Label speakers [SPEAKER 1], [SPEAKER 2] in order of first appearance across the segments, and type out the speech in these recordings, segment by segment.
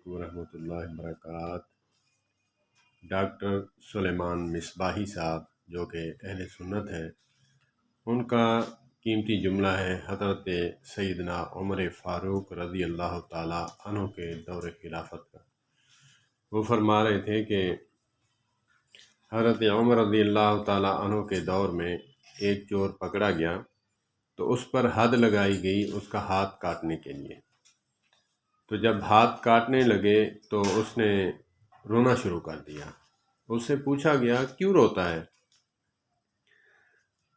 [SPEAKER 1] علیکم ورحمۃ اللہ وبرکاتہ۔ ڈاکٹر سلیمان مصباحی صاحب جو کہ اہل سنت ہیں، ان کا قیمتی جملہ ہے حضرت سیدنا عمر فاروق رضی اللہ تعالی عنہ کے دور خلافت کا۔ وہ فرما رہے تھے کہ حضرت عمر رضی اللہ تعالی عنہ کے دور میں ایک چور پکڑا گیا تو اس پر حد لگائی گئی اس کا ہاتھ کاٹنے کے لیے۔ تو جب ہاتھ کاٹنے لگے تو اس نے رونا شروع کر دیا۔ اس سے پوچھا گیا کیوں روتا ہے؟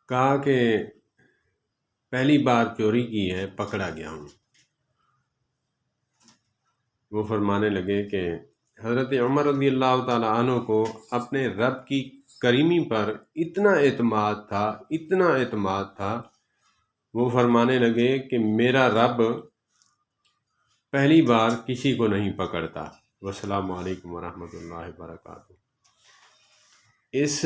[SPEAKER 1] کہا کہ پہلی بار چوری کی ہے، پکڑا گیا ہوں۔ وہ فرمانے لگے کہ حضرت عمر رضی اللہ تعالی عنہ کو اپنے رب کی کریمی پر اتنا اعتماد تھا، وہ فرمانے لگے کہ میرا رب پہلی بار کسی کو نہیں پکڑتا۔ والسلام علیکم ورحمۃ اللہ وبرکاتہ۔ اس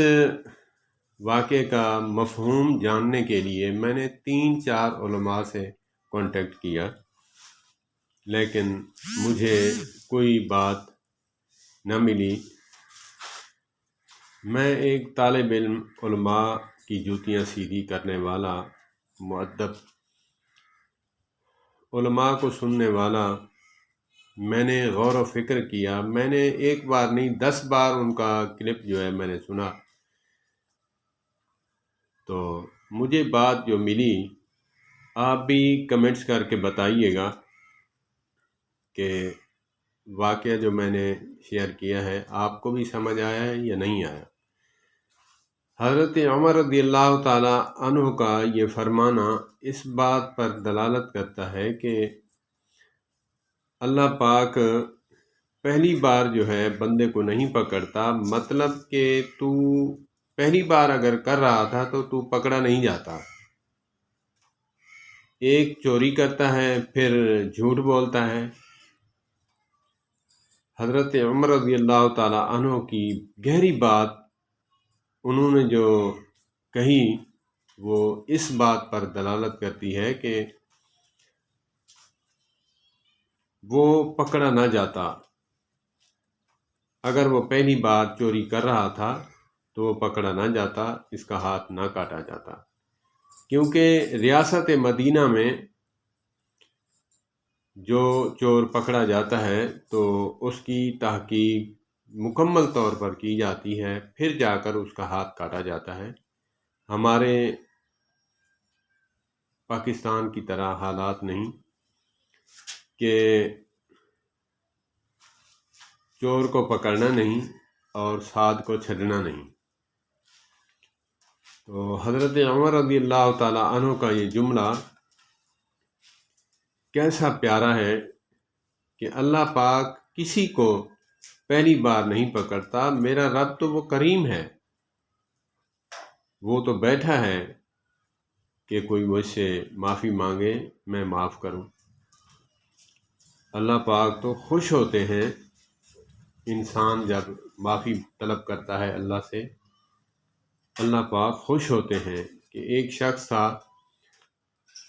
[SPEAKER 1] واقعے کا مفہوم جاننے کے لیے میں نے 3-4 علماء سے کانٹیکٹ کیا، لیکن مجھے کوئی بات نہ ملی۔ میں ایک طالب علم، علماء کی جوتیاں سیدھی کرنے والا، مؤدب، علماء کو سننے والا، میں نے غور و فکر کیا۔ میں نے ایک بار نہیں 10 بار ان کا کلپ جو ہے میں نے سنا، تو مجھے بات جو ملی آپ بھی کمنٹس کر کے بتائیے گا کہ واقعہ جو میں نے شیئر کیا ہے آپ کو بھی سمجھ آیا ہے یا نہیں آیا۔ حضرت عمر رضی اللہ تعالی عنہ کا یہ فرمانا اس بات پر دلالت کرتا ہے کہ اللہ پاک پہلی بار جو ہے بندے کو نہیں پکڑتا، مطلب کہ تو پہلی بار اگر کر رہا تھا تو پکڑا نہیں جاتا۔ ایک چوری کرتا ہے پھر جھوٹ بولتا ہے۔ حضرت عمر رضی اللہ تعالی عنہ کی گہری بات انہوں نے جو کہی وہ اس بات پر دلالت کرتی ہے کہ وہ پکڑا نہ جاتا۔ اگر وہ پہلی بار چوری کر رہا تھا تو وہ پکڑا نہ جاتا، اس کا ہاتھ نہ کاٹا جاتا، کیونکہ ریاست مدینہ میں جو چور پکڑا جاتا ہے تو اس کی تحقیق مکمل طور پر کی جاتی ہے، پھر جا کر اس کا ہاتھ کاٹا جاتا ہے۔ ہمارے پاکستان کی طرح حالات نہیں کہ چور کو پکڑنا نہیں اور ساتھ کو چھڈنا نہیں۔ تو حضرت عمر رضی اللہ تعالی عنہ کا یہ جملہ کیسا پیارا ہے کہ اللہ پاک کسی کو پہلی بار نہیں پکڑتا۔ میرا رب تو وہ کریم ہے، وہ تو بیٹھا ہے کہ کوئی مجھ سے معافی مانگے میں معاف کروں۔ اللہ پاک تو خوش ہوتے ہیں انسان جب معافی طلب کرتا ہے اللہ سے۔ اللہ پاک خوش ہوتے ہیں کہ ایک شخص تھا،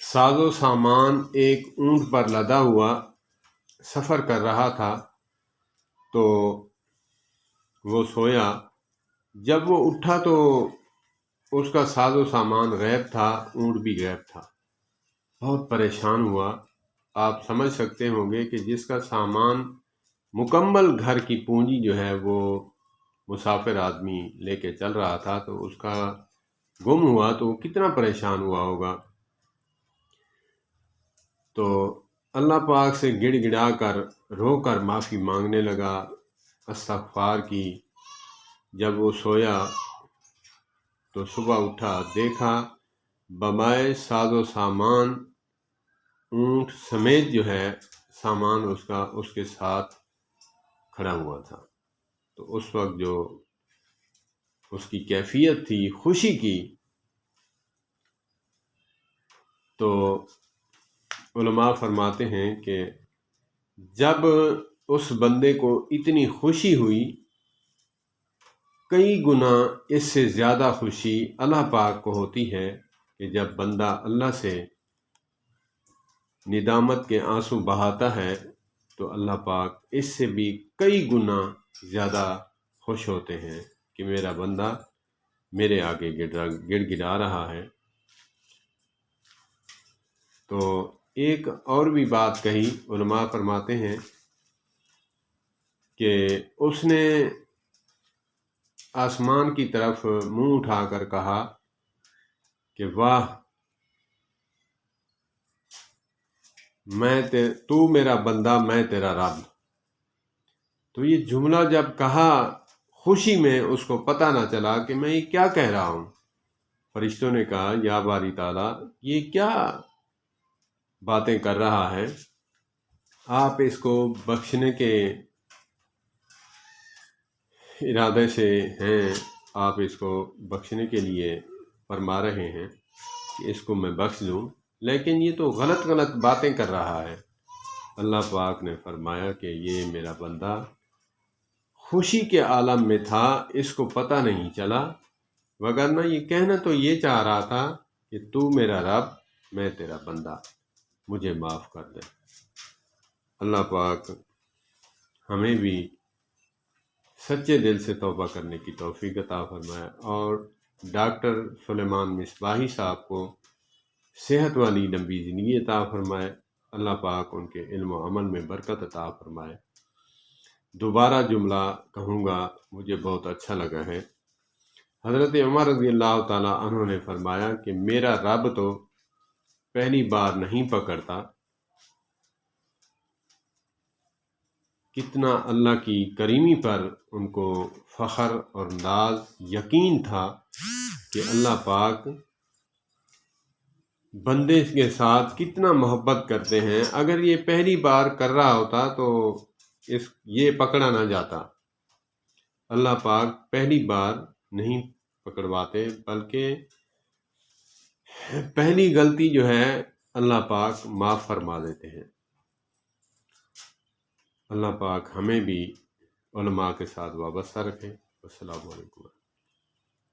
[SPEAKER 1] ساز و سامان ایک اونٹ پر لدا ہوا سفر کر رہا تھا، تو وہ سویا۔ جب وہ اٹھا تو اس کا ساز و سامان غائب تھا، اونٹ بھی غائب تھا۔ بہت پریشان ہوا۔ آپ سمجھ سکتے ہوں گے کہ جس کا سامان مکمل گھر کی پونجی جو ہے وہ مسافر آدمی لے کے چل رہا تھا، تو اس کا گم ہوا تو وہ کتنا پریشان ہوا ہوگا۔ تو اللہ پاک سے گڑ گڑا کر رو کر معافی مانگنے لگا، استغفار کی۔ جب وہ سویا تو صبح اٹھا، دیکھا بمائے ساز و سامان اونٹ سمیت جو ہے سامان اس کے ساتھ کھڑا ہوا تھا۔ تو اس وقت جو اس کی کیفیت تھی خوشی کی، تو علماء فرماتے ہیں کہ جب اس بندے کو اتنی خوشی ہوئی، کئی گنا اس سے زیادہ خوشی اللہ پاک کو ہوتی ہے کہ جب بندہ اللہ سے ندامت کے آنسو بہاتا ہے تو اللہ پاک اس سے بھی کئی گنا زیادہ خوش ہوتے ہیں کہ میرا بندہ میرے آگے گڑ گڑا رہا ہے۔ تو ایک اور بھی بات کہی، علماء فرماتے ہیں کہ اس نے آسمان کی طرف منہ اٹھا کر کہا کہ واہ، تو میرا بندہ، میں تیرا رب۔ تو یہ جملہ جب کہا، خوشی میں اس کو پتہ نہ چلا کہ میں یہ کیا کہہ رہا ہوں۔ فرشتوں نے کہا یا باری تعالیٰ، یہ کیا باتیں کر رہا ہے؟ آپ اس کو بخشنے کے ارادے سے ہیں، آپ اس کو بخشنے کے لیے فرما رہے ہیں کہ اس کو میں بخش دوں، لیکن یہ تو غلط باتیں کر رہا ہے۔ اللہ پاک نے فرمایا کہ یہ میرا بندہ خوشی کے عالم میں تھا، اس کو پتہ نہیں چلا، وگرنہ یہ کہنا تو یہ چاہ رہا تھا کہ تو میرا رب، میں تیرا بندہ، مجھے معاف کر دے۔ اللہ پاک ہمیں بھی سچے دل سے توبہ کرنے کی توفیق عطا فرمائے، اور ڈاکٹر سلیمان مصباحی صاحب کو صحت والی لمبی زندگی عطا فرمائے۔ اللہ پاک ان کے علم و عمل میں برکت عطا فرمائے۔ دوبارہ جملہ کہوں گا، مجھے بہت اچھا لگا ہے۔ حضرت عمر رضی اللہ تعالیٰ عنہ نے فرمایا کہ میرا رب تو پہلی بار نہیں پکڑتا، کتنا اللہ کی کریمی پر ان کو فخر اور ناز، یقین تھا کہ اللہ پاک بندے کے ساتھ کتنا محبت کرتے ہیں۔ اگر یہ پہلی بار کر رہا ہوتا تو یہ پکڑا نہ جاتا۔ اللہ پاک پہلی بار نہیں پکڑواتے، بلکہ پہلی غلطی جو ہے اللہ پاک معاف فرما دیتے ہیں۔ اللہ پاک ہمیں بھی علماء کے ساتھ وابستہ رکھے۔ السلام علیکم۔